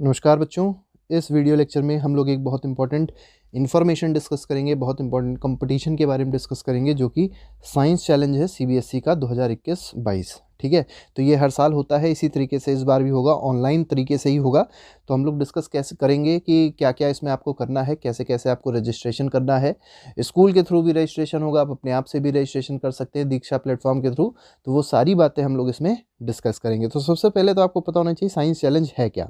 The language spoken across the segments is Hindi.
नमस्कार बच्चों। इस वीडियो लेक्चर में हम लोग एक बहुत इंपॉर्टेंट इन्फॉर्मेशन डिस्कस करेंगे, बहुत इंपॉर्टेंट कंपटीशन के बारे में डिस्कस करेंगे जो कि साइंस चैलेंज है सीबीएसई का 2021-22। ठीक है, तो ये हर साल होता है, इसी तरीके से इस बार भी होगा, ऑनलाइन तरीके से ही होगा। तो हम लोग डिस्कस कैसे करेंगे कि क्या क्या इसमें आपको करना है, कैसे कैसे आपको रजिस्ट्रेशन करना है। स्कूल के थ्रू भी रजिस्ट्रेशन होगा, आप अपने आप से भी रजिस्ट्रेशन कर सकते हैं दीक्षा प्लेटफॉर्म के थ्रू। तो वो सारी बातें हम लोग इसमें डिस्कस करेंगे। तो सबसे पहले तो आपको पता होना चाहिए साइंस चैलेंज है क्या।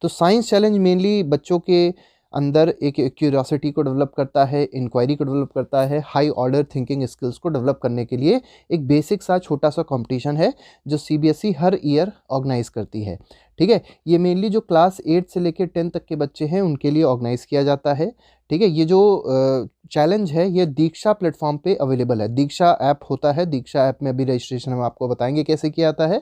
तो साइंस चैलेंज मेनली बच्चों के अंदर एक क्यूरियोसिटी को डेवलप करता है, इंक्वायरी को डेवलप करता है, हाई ऑर्डर थिंकिंग स्किल्स को डेवलप करने के लिए एक बेसिक सा छोटा सा कंपटीशन है जो सीबीएसई हर ईयर ऑर्गेनाइज करती है। ठीक है, ये मेनली जो क्लास 8 से लेकर 10 तक के बच्चे हैं उनके लिए ऑर्गेनाइज किया जाता है। ठीक है, ये जो चैलेंज है ये दीक्षा प्लेटफॉर्म पे अवेलेबल है। दीक्षा ऐप होता है, दीक्षा ऐप में भी रजिस्ट्रेशन हम आपको बताएंगे कैसे किया जाता है।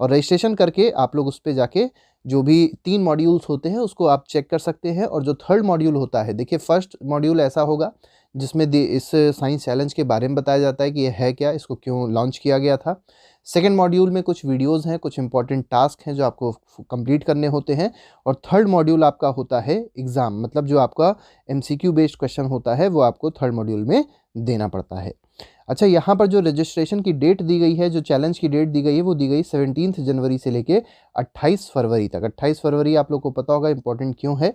और रजिस्ट्रेशन करके आप लोग उस पर जाके जो भी 3 मॉड्यूल्स होते हैं उसको आप चेक कर सकते हैं। और जो थर्ड मॉड्यूल होता है, देखिए फर्स्ट मॉड्यूल ऐसा होगा जिसमें इस साइंस चैलेंज के बारे में बताया जाता है कि ये है क्या, इसको क्यों लॉन्च किया गया था। सेकेंड मॉड्यूल में कुछ वीडियोस हैं, कुछ इंपॉर्टेंट टास्क हैं जो आपको कंप्लीट करने होते हैं। और थर्ड मॉड्यूल आपका होता है एग्ज़ाम, मतलब जो आपका एमसीक्यू बेस्ड क्वेश्चन होता है वो आपको थर्ड मॉड्यूल में देना पड़ता है। अच्छा, यहाँ पर जो रजिस्ट्रेशन की डेट दी गई है, जो चैलेंज की डेट दी गई है वो दी गई 17 जनवरी से लेके 28 फरवरी तक। 28 फरवरी आप लोग को पता होगा इंपॉर्टेंट क्यों है।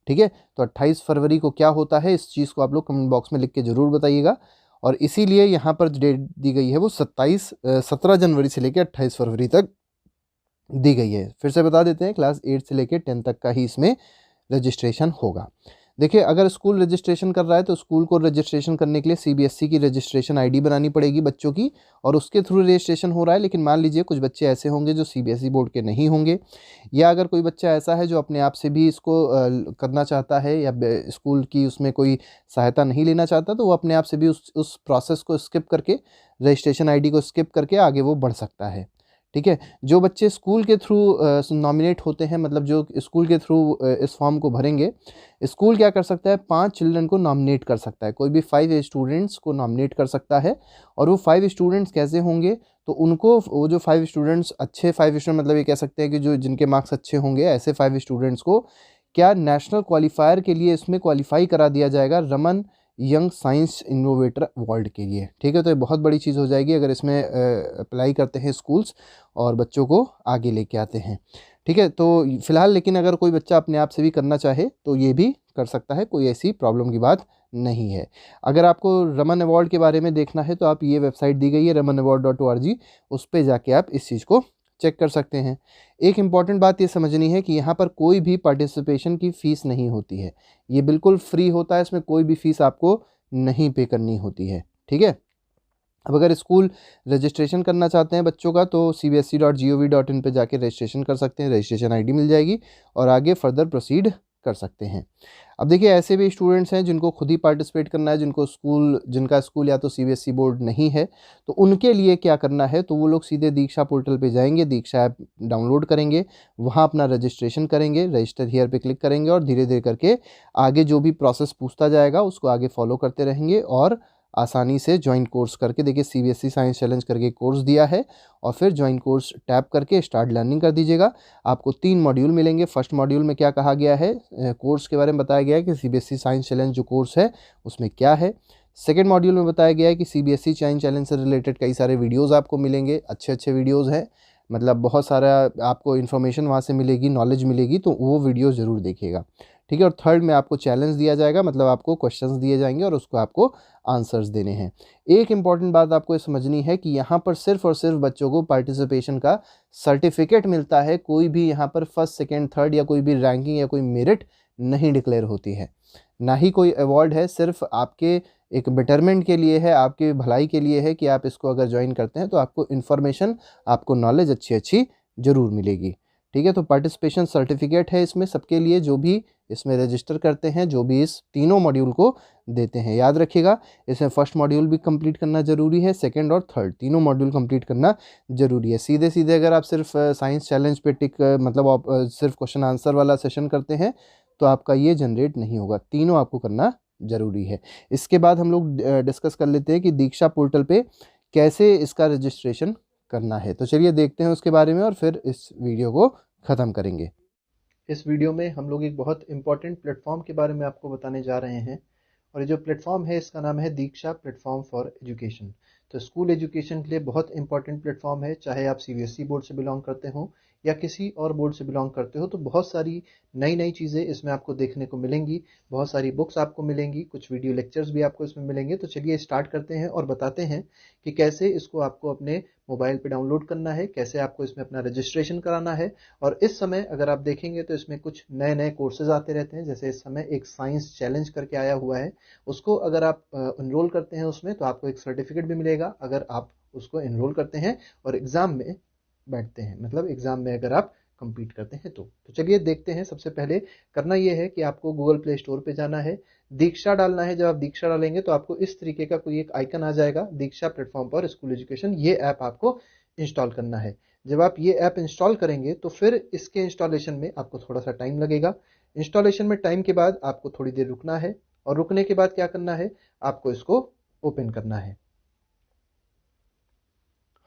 ठीक है, तो 28 फरवरी को क्या होता है इस चीज़ को आप लोग कमेंट बॉक्स में लिख के ज़रूर बताइएगा। और इसीलिए यहाँ पर डेट दी गई है वो 17 जनवरी से लेकर 28 फरवरी तक दी गई है। फिर से बता देते हैं, क्लास 8 से लेकर 10 तक का ही इसमें रजिस्ट्रेशन होगा। देखिए, अगर स्कूल रजिस्ट्रेशन कर रहा है तो स्कूल को रजिस्ट्रेशन करने के लिए सीबीएसई की रजिस्ट्रेशन आईडी बनानी पड़ेगी बच्चों की, और उसके थ्रू रजिस्ट्रेशन हो रहा है। लेकिन मान लीजिए कुछ बच्चे ऐसे होंगे जो सीबीएसई बोर्ड के नहीं होंगे, या अगर कोई बच्चा ऐसा है जो अपने आप से भी इसको करना चाहता है या स्कूल की उसमें कोई सहायता नहीं लेना चाहता, तो वो अपने आप से भी उस प्रोसेस को स्किप करके, रजिस्ट्रेशन आईडी को स्किप करके आगे वो बढ़ सकता है। ठीक है, जो बच्चे स्कूल के थ्रू नॉमिनेट होते हैं, मतलब जो स्कूल के थ्रू इस फॉर्म को भरेंगे, स्कूल क्या कर सकता है, 5 चिल्ड्रन को नॉमिनेट कर सकता है, कोई भी 5 स्टूडेंट्स को नॉमिनेट कर सकता है। और वो 5 स्टूडेंट्स कैसे होंगे, तो उनको वो जो 5 स्टूडेंट्स अच्छे 5 स्टूडेंट, मतलब ये कह सकते हैं कि जो जिनके मार्क्स अच्छे होंगे, ऐसे 5 स्टूडेंट्स को क्या नेशनल क्वालिफायर के लिए इसमें क्वालिफाई करा दिया जाएगा, Raman young science innovator award के लिए। ठीक है, तो ये बहुत बड़ी चीज़ हो जाएगी अगर इसमें अप्लाई करते हैं स्कूल्स और बच्चों को आगे लेके आते हैं। ठीक है, तो फिलहाल लेकिन अगर कोई बच्चा अपने आप से भी करना चाहे तो ये भी कर सकता है, कोई ऐसी प्रॉब्लम की बात नहीं है। अगर आपको रमन अवार्ड के बारे में देखना है तो आप ये वेबसाइट दी गई है ramanaward.org, उस पर जाके आप इस चीज़ को चेक कर सकते हैं। एक इम्पॉर्टेंट बात ये समझनी है कि यहाँ पर कोई भी पार्टिसिपेशन की फ़ीस नहीं होती है, ये बिल्कुल फ्री होता है, इसमें कोई भी फ़ीस आपको नहीं पे करनी होती है। ठीक है, अब अगर स्कूल रजिस्ट्रेशन करना चाहते हैं बच्चों का तो cbse.gov.in पे जाके रजिस्ट्रेशन कर सकते हैं, रजिस्ट्रेशन आईडी मिल जाएगी और आगे फर्दर प्रोसीड कर सकते हैं। अब देखिए, ऐसे भी स्टूडेंट्स हैं जिनको खुद ही पार्टिसिपेट करना है, जिनका स्कूल या तो सीबीएसई बोर्ड नहीं है, तो उनके लिए क्या करना है, तो वो लोग सीधे दीक्षा पोर्टल पे जाएंगे, दीक्षा ऐप डाउनलोड करेंगे, वहाँ अपना रजिस्ट्रेशन करेंगे, रजिस्टर हियर पे क्लिक करेंगे और धीरे धीरे करके आगे जो भी प्रोसेस पूछता जाएगा उसको आगे फॉलो करते रहेंगे और आसानी से ज्वाइन कोर्स करके, देखिए सीबीएसई साइंस चैलेंज करके कोर्स दिया है, और फिर ज्वाइन कोर्स टैप करके स्टार्ट लर्निंग कर दीजिएगा। आपको 3 मॉड्यूल मिलेंगे। फर्स्ट मॉड्यूल में क्या कहा गया है, कोर्स के बारे में बताया गया है कि सीबीएसई साइंस चैलेंज जो कोर्स है उसमें क्या है। सेकेंड मॉड्यूल में बताया गया है कि सीबीएसई साइंस चैलेंज से रिलेटेड कई सारे वीडियोज़ आपको मिलेंगे, अच्छे अच्छे वीडियोज़ हैं, मतलब बहुत सारा आपको इन्फॉर्मेशन वहाँ से मिलेगी, नॉलेज मिलेगी, तो वो वीडियो ज़रूर देखिएगा। ठीक है, और थर्ड में आपको चैलेंज दिया जाएगा, मतलब आपको क्वेश्चंस दिए जाएंगे और उसको आपको आंसर्स देने हैं। एक इम्पॉर्टेंट बात आपको ये समझनी है कि यहाँ पर सिर्फ और सिर्फ बच्चों को पार्टिसिपेशन का सर्टिफिकेट मिलता है, कोई भी यहाँ पर फर्स्ट सेकेंड थर्ड या कोई भी रैंकिंग या कोई मेरिट नहीं डिक्लेयर होती है, ना ही कोई अवार्ड है, सिर्फ आपके एक बेटरमेंट के लिए है, आपके भलाई के लिए है कि आप इसको अगर ज्वाइन करते हैं तो आपको इन्फॉर्मेशन, आपको नॉलेज अच्छी अच्छी ज़रूर मिलेगी। ठीक है, तो पार्टिसिपेशन सर्टिफिकेट है इसमें सबके लिए जो भी इसमें रजिस्टर करते हैं, जो भी इस तीनों मॉड्यूल को देते हैं। याद रखिएगा, इसमें फर्स्ट मॉड्यूल भी कंप्लीट करना ज़रूरी है, सेकंड और थर्ड तीनों मॉड्यूल कंप्लीट करना ज़रूरी है। सीधे सीधे अगर आप सिर्फ साइंस चैलेंज पे टिक, मतलब आप सिर्फ क्वेश्चन आंसर वाला सेशन करते हैं तो आपका ये जनरेट नहीं होगा, तीनों आपको करना ज़रूरी है। इसके बाद हम लोग डिस्कस कर लेते हैं कि दीक्षा पोर्टल पे कैसे इसका रजिस्ट्रेशन करना है। तो चलिए देखते हैं उसके बारे में और फिर इस वीडियो को ख़त्म करेंगे। इस वीडियो में हम लोग एक बहुत इंपॉर्टेंट प्लेटफॉर्म के बारे में आपको बताने जा रहे हैं और ये जो प्लेटफॉर्म है इसका नाम है दीक्षा प्लेटफॉर्म फॉर एजुकेशन। तो स्कूल एजुकेशन के लिए बहुत इंपॉर्टेंट प्लेटफॉर्म है, चाहे आप सीबीएसई बोर्ड से बिलोंग करते हो या किसी और बोर्ड से बिलोंग करते हो, तो बहुत सारी नई नई चीज़ें इसमें आपको देखने को मिलेंगी, बहुत सारी बुक्स आपको मिलेंगी, कुछ वीडियो लेक्चर्स भी आपको इसमें मिलेंगे। तो चलिए स्टार्ट करते हैं और बताते हैं कि कैसे इसको आपको अपने मोबाइल पे डाउनलोड करना है, कैसे आपको इसमें अपना रजिस्ट्रेशन कराना है। और इस समय अगर आप देखेंगे तो इसमें कुछ नए नए कोर्सेज आते रहते हैं, जैसे इस समय एक साइंस चैलेंज करके आया हुआ है, उसको अगर आप इनरोल करते हैं उसमें तो आपको एक सर्टिफिकेट भी मिलेगा अगर आप उसको इनरोल करते हैं और एग्ज़ाम में बैठते हैं, मतलब एग्ज़ाम में अगर आप कंप्लीट करते हैं तो चलिए देखते हैं। सबसे पहले करना यह है कि आपको गूगल प्ले स्टोर पे जाना है, दीक्षा डालना है। जब आप दीक्षा डालेंगे तो आपको इस तरीके का कोई एक आइकन आ जाएगा, दीक्षा प्लेटफॉर्म फॉर स्कूल एजुकेशन। ये ऐप आपको इंस्टॉल करना है। जब आप ये ऐप इंस्टॉल करेंगे तो फिर इसके इंस्टॉलेशन में आपको थोड़ा सा टाइम लगेगा। इंस्टॉलेशन में टाइम के बाद आपको थोड़ी देर रुकना है और रुकने के बाद क्या करना है, आपको इसको ओपन करना है।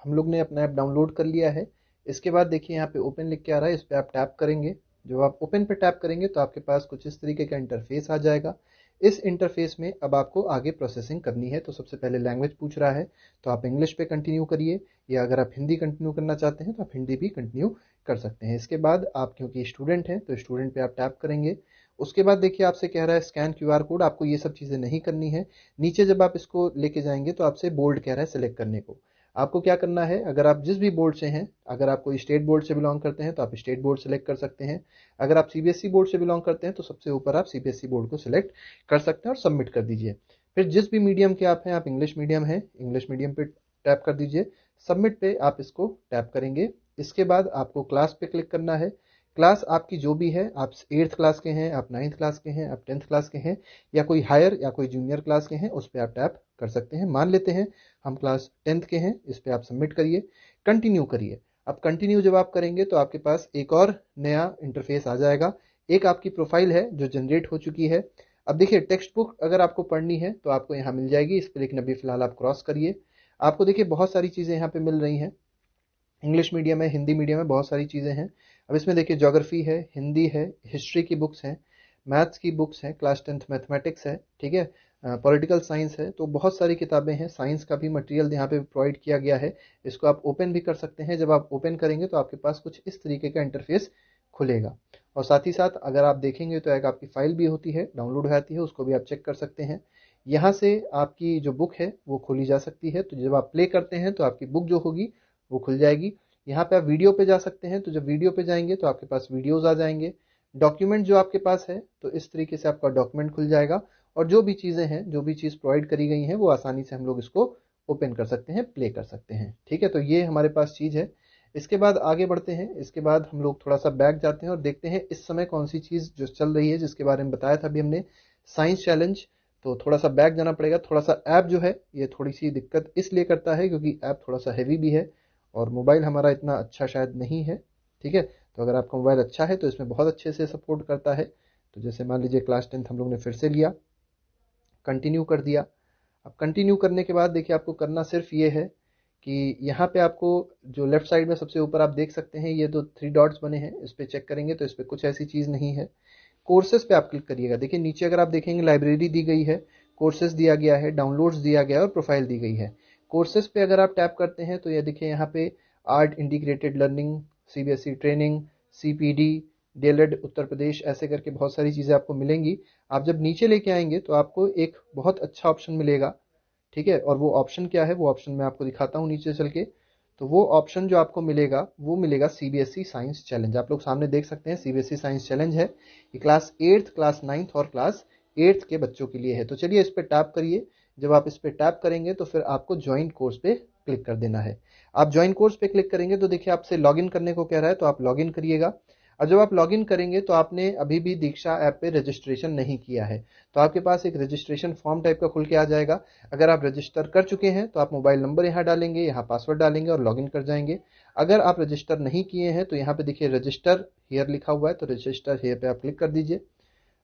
हम लोग ने अपना ऐप डाउनलोड कर लिया है। इसके बाद देखिए यहाँ पे ओपन लिख के आ रहा है, इस पर आप टैप करेंगे। जब आप ओपन पे टैप करेंगे तो आपके पास कुछ इस तरीके का इंटरफेस आ जाएगा। इस इंटरफेस में अब आपको आगे प्रोसेसिंग करनी है। तो सबसे पहले लैंग्वेज पूछ रहा है, तो आप इंग्लिश पे कंटिन्यू करिए, या अगर आप हिंदी कंटिन्यू करना चाहते हैं तो आप हिंदी भी कंटिन्यू कर सकते हैं। इसके बाद आप क्योंकि स्टूडेंट हैं तो स्टूडेंट पे आप टैप करेंगे। उसके बाद देखिए आपसे कह रहा है स्कैन क्यूआर कोड, आपको ये सब चीज़ें नहीं करनी है। नीचे जब आप इसको लेके जाएंगे तो आपसे बोल्ड कह रहा है सेलेक्ट करने को। आपको क्या करना है, अगर आप जिस भी बोर्ड से हैं, अगर आप कोई स्टेट बोर्ड से बिलोंग करते हैं तो आप स्टेट बोर्ड सेलेक्ट कर सकते हैं। अगर आप सीबीएसई बोर्ड से बिलोंग करते हैं तो सबसे ऊपर आप सीबीएसई बोर्ड को सिलेक्ट कर सकते हैं और सबमिट कर दीजिए। फिर जिस भी मीडियम के आप हैं, आप इंग्लिश मीडियम हैं, इंग्लिश मीडियम पे टैप कर दीजिए। सबमिट पे आप इसको टैप करेंगे। इसके बाद आपको क्लास पे क्लिक करना है। क्लास आपकी जो भी है, आप 8th क्लास के हैं, आप 9th क्लास के हैं, आप 10th क्लास के हैं, या कोई हायर या कोई जूनियर क्लास के हैं, उस पर आप टैप कर सकते हैं। मान लेते हैं हम क्लास 10th के हैं, इस पर आप सबमिट करिए, कंटिन्यू करिए। अब कंटिन्यू जब आप करेंगे तो आपके पास एक और नया इंटरफेस आ जाएगा। एक आपकी प्रोफाइल है जो जनरेट हो चुकी है। अब देखिए टेक्स्ट बुक अगर आपको पढ़नी है तो आपको यहाँ मिल जाएगी, इस पर लेकिन अभी फिलहाल आप क्रॉस करिए। आपको देखिए बहुत सारी चीज़ें यहाँ पे मिल रही हैं, इंग्लिश मीडियम है, हिंदी मीडियम है, बहुत सारी चीज़ें हैं। अब इसमें देखिए ज्योग्राफी है, हिंदी है, हिस्ट्री की बुक्स हैं, मैथ्स की बुक्स हैं, क्लास 10th मैथमेटिक्स है, ठीक है, पॉलिटिकल साइंस है। तो बहुत सारी किताबें हैं, साइंस का भी मटेरियल यहाँ पे प्रोवाइड किया गया है। इसको आप ओपन भी कर सकते हैं। जब आप ओपन करेंगे तो आपके पास कुछ इस तरीके का इंटरफेस खुलेगा। और साथ ही साथ अगर आप देखेंगे तो एक आपकी फ़ाइल भी होती है, डाउनलोड हो जाती है, उसको भी आप चेक कर सकते हैं। यहाँ से आपकी जो बुक है वो खोली जा सकती है। तो जब आप प्ले करते हैं तो आपकी बुक जो होगी वो खुल जाएगी। यहाँ पे आप वीडियो पे जा सकते हैं, तो जब वीडियो पे जाएंगे तो आपके पास वीडियोस आ जाएंगे। डॉक्यूमेंट जो आपके पास है तो इस तरीके से आपका डॉक्यूमेंट खुल जाएगा और जो भी चीज़ें हैं, जो भी चीज़ प्रोवाइड करी गई हैं, वो आसानी से हम लोग इसको ओपन कर सकते हैं, प्ले कर सकते हैं। ठीक है, तो ये हमारे पास चीज़ है। इसके बाद आगे बढ़ते हैं। इसके बाद हम लोग थोड़ा सा बैक जाते हैं और देखते हैं इस समय कौन सी चीज़ जो चल रही है, जिसके बारे में बताया था अभी हमने, साइंस चैलेंज। तो थोड़ा सा बैक जाना पड़ेगा। थोड़ा सा ऐप जो है ये थोड़ी सी दिक्कत इसलिए करता है क्योंकि ऐप थोड़ा सा हैवी भी है और मोबाइल हमारा इतना अच्छा शायद नहीं है। ठीक है, तो अगर आपका मोबाइल अच्छा है तो इसमें बहुत अच्छे से सपोर्ट करता है। तो जैसे मान लीजिए क्लास 10th हम लोग ने फिर से लिया, कंटिन्यू कर दिया। अब कंटिन्यू करने के बाद देखिए आपको करना सिर्फ ये है कि यहाँ पे आपको जो लेफ्ट साइड में सबसे ऊपर आप देख सकते हैं, ये 3 डॉट्स बने हैं, इस पर चेक करेंगे तो इस पर कुछ ऐसी चीज़ नहीं है। कोर्सेज पे आप क्लिक करिएगा। देखिए नीचे अगर आप देखेंगे लाइब्रेरी दी गई है, कोर्सेज दिया गया है, डाउनलोड्स दिया गया है और प्रोफाइल दी गई है। कोर्सेज पे अगर आप टैप करते हैं तो ये देखिए यहाँ पे art integrated learning, CBSE training, CPD, DElEd Uttar Pradesh, ऐसे करके बहुत सारी चीज़ें आपको मिलेंगी। आप जब नीचे लेके आएंगे तो आपको एक बहुत अच्छा ऑप्शन मिलेगा। ठीक है, और वो ऑप्शन क्या है, वो ऑप्शन मैं आपको दिखाता हूँ नीचे चल के। तो वो ऑप्शन जो आपको मिलेगा वो मिलेगा सीबीएसई साइंस चैलेंज। आप लोग सामने देख सकते हैं सीबीएसई साइंस चैलेंज है। ये क्लास 8th, क्लास 9th और क्लास 8th के बच्चों के लिए है। तो चलिए इस पर टैप करिए। जब आप इस पर टैप करेंगे तो फिर आपको ज्वाइन कोर्स पे क्लिक कर देना है। आप ज्वाइन कोर्स पे क्लिक करेंगे तो देखिए आपसे लॉगिन करने को कह रहा है, तो आप लॉगिन करिएगा। और जब आप लॉगिन करेंगे तो आपने अभी भी दीक्षा ऐप पे रजिस्ट्रेशन नहीं किया है, तो आपके पास एक रजिस्ट्रेशन फॉर्म टाइप का खुल के आ जाएगा। अगर आप रजिस्टर कर चुके हैं तो आप मोबाइल नंबर यहाँ डालेंगे, यहाँ पासवर्ड डालेंगे और लॉगिन कर जाएंगे। अगर आप रजिस्टर नहीं किए हैं तो यहाँ पे देखिए रजिस्टर हियर लिखा हुआ है, तो रजिस्टर हियर पे आप क्लिक कर दीजिए।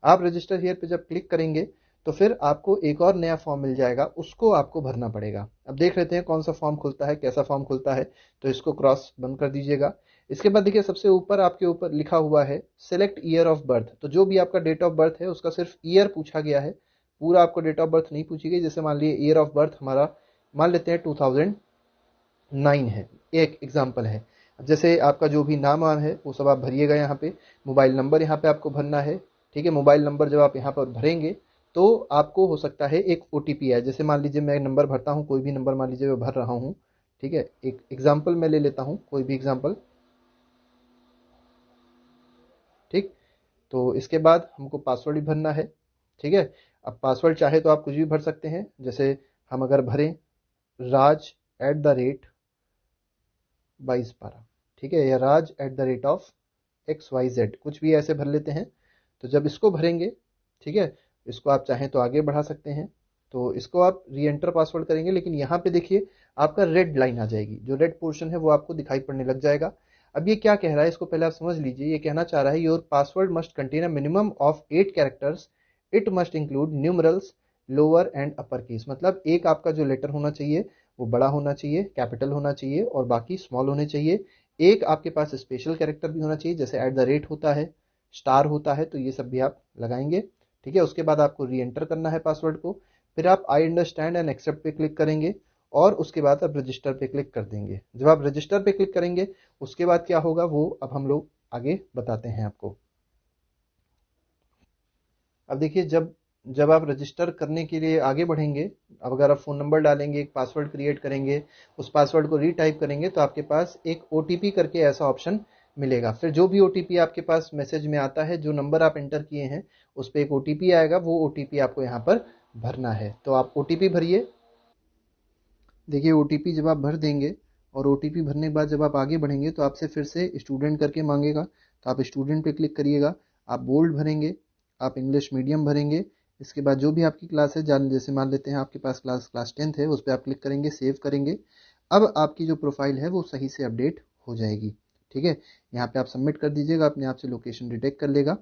आप रजिस्टर हियर पे जब क्लिक करेंगे तो फिर आपको एक और नया फॉर्म मिल जाएगा, उसको आपको भरना पड़ेगा। अब देख लेते हैं कौन सा फॉर्म खुलता है, कैसा फॉर्म खुलता है। तो इसको क्रॉस बंद कर दीजिएगा। इसके बाद देखिए सबसे ऊपर आपके ऊपर लिखा हुआ है सेलेक्ट ईयर ऑफ बर्थ। तो जो भी आपका डेट ऑफ बर्थ है उसका सिर्फ ईयर पूछा गया है, पूरा आपको डेट ऑफ बर्थ नहीं पूछी गई। जैसे मान लीजिए ईयर ऑफ बर्थ हमारा मान लेते हैं 2009 है, एक एग्जाम्पल है। अब जैसे आपका जो भी नाम वाम है वो सब आप भरिएगा यहाँ पे। मोबाइल नंबर यहाँ पे आपको भरना है, ठीक है। मोबाइल नंबर जब आप यहाँ पर भरेंगे तो आपको हो सकता है एक ओटीपी आए। जैसे मान लीजिए मैं नंबर भरता हूँ, कोई भी नंबर मान लीजिए मैं भर रहा हूँ, ठीक है। एक एग्जाम्पल मैं ले लेता हूँ, कोई भी एग्जाम्पल, ठीक। तो इसके बाद हमको पासवर्ड भी भरना है, ठीक है। अब पासवर्ड चाहे तो आप कुछ भी भर सकते हैं। जैसे हम अगर भरें राज@2212, ठीक है, या राज@ऑफ XYZ, कुछ भी ऐसे भर लेते हैं। तो जब इसको भरेंगे, ठीक है, इसको आप चाहें तो आगे बढ़ा सकते हैं। तो इसको आप री एंटर पासवर्ड करेंगे, लेकिन यहाँ पे देखिए आपका रेड लाइन आ जाएगी, जो रेड पोर्शन है वो आपको दिखाई पड़ने लग जाएगा। अब ये क्या कह रहा है इसको पहले आप समझ लीजिए। ये कहना चाह रहा है your password must contain a minimum of 8 characters, it must include numerals, lower and upper case. मतलब एक आपका जो लेटर होना चाहिए वो बड़ा होना चाहिए, कैपिटल होना चाहिए, और बाकी स्मॉल होने चाहिए। एक आपके पास स्पेशल कैरेक्टर भी होना चाहिए, जैसे @ होता है, स्टार होता है, तो ये सब भी आप लगाएंगे, ठीक है। उसके बाद आपको री एंटर करना है पासवर्ड को। फिर आप आई अंडरस्टैंड एंड एक्सेप्ट पे क्लिक करेंगे, और उसके बाद आप रजिस्टर पे क्लिक कर देंगे। जब आप रजिस्टर पे क्लिक करेंगे उसके बाद क्या होगा वो अब हम लोग आगे बताते हैं आपको। अब देखिए जब जब आप रजिस्टर करने के लिए आगे बढ़ेंगे, अब अगर आप फ़ोन नंबर डालेंगे, एक पासवर्ड क्रिएट करेंगे, उस पासवर्ड को रीटाइप करेंगे, तो आपके पास एक ओटीपी करके ऐसा ऑप्शन मिलेगा। फिर जो भी ओटीपी आपके पास मैसेज में आता है, जो नंबर आप एंटर किए हैं उस पर एक ओटीपी आएगा, वो ओटीपी आपको यहाँ पर भरना है। तो आप ओटीपी भरिए। देखिए ओटीपी जब आप भर देंगे और ओटीपी भरने के बाद जब आप आगे बढ़ेंगे तो आपसे फिर से स्टूडेंट करके मांगेगा, तो आप स्टूडेंट पे क्लिक करिएगा। आप बोल्ड भरेंगे, आप इंग्लिश मीडियम भरेंगे। इसके बाद जो भी आपकी क्लास है, जान जैसे मान लेते हैं आपके पास क्लास 10th है, उस पर आप क्लिक करेंगे, सेव करेंगे। अब आपकी जो प्रोफाइल है वो सही से अपडेट हो जाएगी, ठीक है। यहाँ पे आप सबमिट कर दीजिएगा, अपने आप से लोकेशन डिटेक्ट कर लेगा,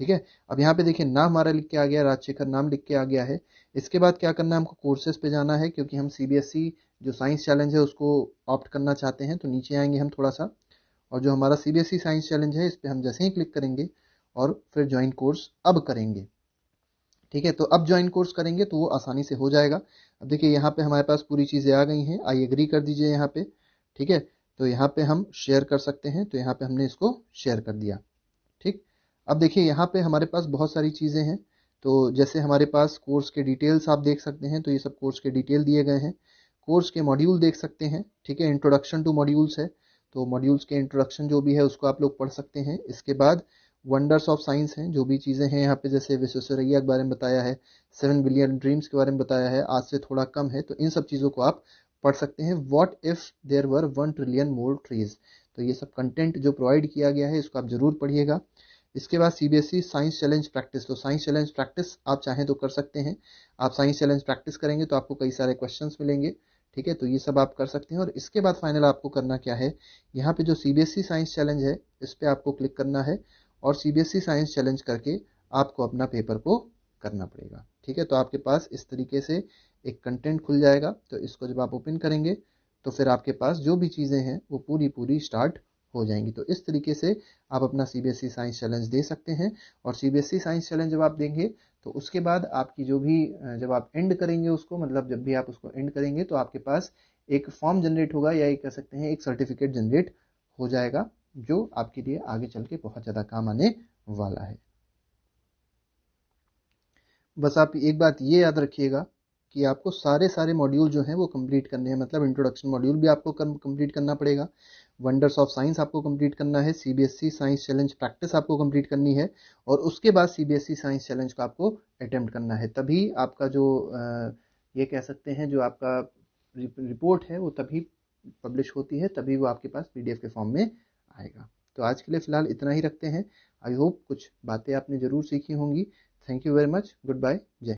ठीक है। अब यहाँ पे देखिए नाम हमारा लिख के आ गया, राजशेखर नाम लिख के आ गया है। इसके बाद क्या करना है, हमको कोर्सेज पे जाना है, क्योंकि हम सीबीएसई जो साइंस चैलेंज है उसको ऑप्ट करना चाहते हैं। तो नीचे आएंगे हम थोड़ा सा, और जो हमारा सीबीएसई साइंस चैलेंज है इस पर हम जैसे ही क्लिक करेंगे और फिर ज्वाइन कोर्स अब करेंगे, ठीक है। तो अब ज्वाइन कोर्स करेंगे तो वो आसानी से हो जाएगा। अब देखिए यहाँ पे हमारे पास पूरी चीज़ें आ गई हैं, आई एग्री कर दीजिए यहाँ पे, ठीक है। तो यहाँ पे हम शेयर कर सकते हैं, तो यहाँ पे हमने इसको शेयर कर दिया, ठीक। अब देखिए यहाँ पे हमारे पास बहुत सारी चीज़ें हैं। तो जैसे हमारे पास कोर्स के डिटेल्स आप देख सकते हैं, तो ये सब कोर्स के डिटेल दिए गए हैं। कोर्स के मॉड्यूल देख सकते हैं, ठीक है। इंट्रोडक्शन टू मॉड्यूल्स है, तो मॉड्यूल्स के इंट्रोडक्शन जो भी है उसको आप लोग पढ़ सकते हैं। इसके बाद वंडर्स ऑफ साइंस हैं, जो भी चीज़ें हैं यहाँ पे, जैसे विश्वेश्वरैया के बारे में बताया है, 7 बिलियन ड्रीम्स के बारे में बताया है, आज से थोड़ा कम है, तो इन सब चीज़ों को आप पढ़ सकते हैं। What if there were 1 trillion more trees, तो ये सब कंटेंट जो प्रोवाइड किया गया है इसको आप ज़रूर पढ़िएगा। इसके बाद सीबीएसई साइंस चैलेंज प्रैक्टिस, तो साइंस चैलेंज प्रैक्टिस आप चाहें तो कर सकते हैं। आप साइंस चैलेंज प्रैक्टिस करेंगे तो आपको कई सारे क्वेश्चंस मिलेंगे, ठीक है। तो ये सब आप कर सकते हैं। और इसके बाद फाइनल आपको करना क्या है, यहाँ पे जो सीबीएसई साइंस चैलेंज है इस पर आपको क्लिक करना है, और सीबीएसई साइंस चैलेंज करके आपको अपना पेपर को करना पड़ेगा, ठीक है। तो आपके पास इस तरीके से एक कंटेंट खुल जाएगा। तो इसको जब आप ओपन करेंगे तो फिर आपके पास जो भी चीज़ें हैं वो पूरी पूरी स्टार्ट हो जाएंगी। तो इस तरीके से आप अपना सीबीएसई साइंस चैलेंज दे सकते हैं। और सीबीएसई साइंस चैलेंज जब आप देंगे तो उसके बाद आपकी जो भी जब आप एंड करेंगे उसको, मतलब जब भी आप उसको एंड करेंगे तो आपके पास एक फॉर्म जनरेट होगा, या ये कह सकते हैं एक सर्टिफिकेट जनरेट हो जाएगा, जो आपके लिए आगे चल के बहुत ज़्यादा काम आने वाला है। बस आप एक बात ये याद रखिएगा कि आपको सारे सारे मॉड्यूल जो हैं वो कंप्लीट करने हैं। मतलब इंट्रोडक्शन मॉड्यूल भी आपको कंप्लीट करना पड़ेगा, वंडर्स ऑफ साइंस आपको कंप्लीट करना है, सीबीएसई साइंस चैलेंज प्रैक्टिस आपको कंप्लीट करनी है, और उसके बाद सीबीएसई साइंस चैलेंज को आपको अटेम्प्ट करना है। तभी आपका जो ये कह सकते हैं जो आपका रिपोर्ट है वो तभी पब्लिश होती है, तभी वो आपके पास पीडीएफ के फॉर्म में आएगा। तो आज के लिए फ़िलहाल इतना ही रखते हैं। आई होप कुछ बातें आपने ज़रूर सीखी होंगी। Thank you very much. Good bye. जय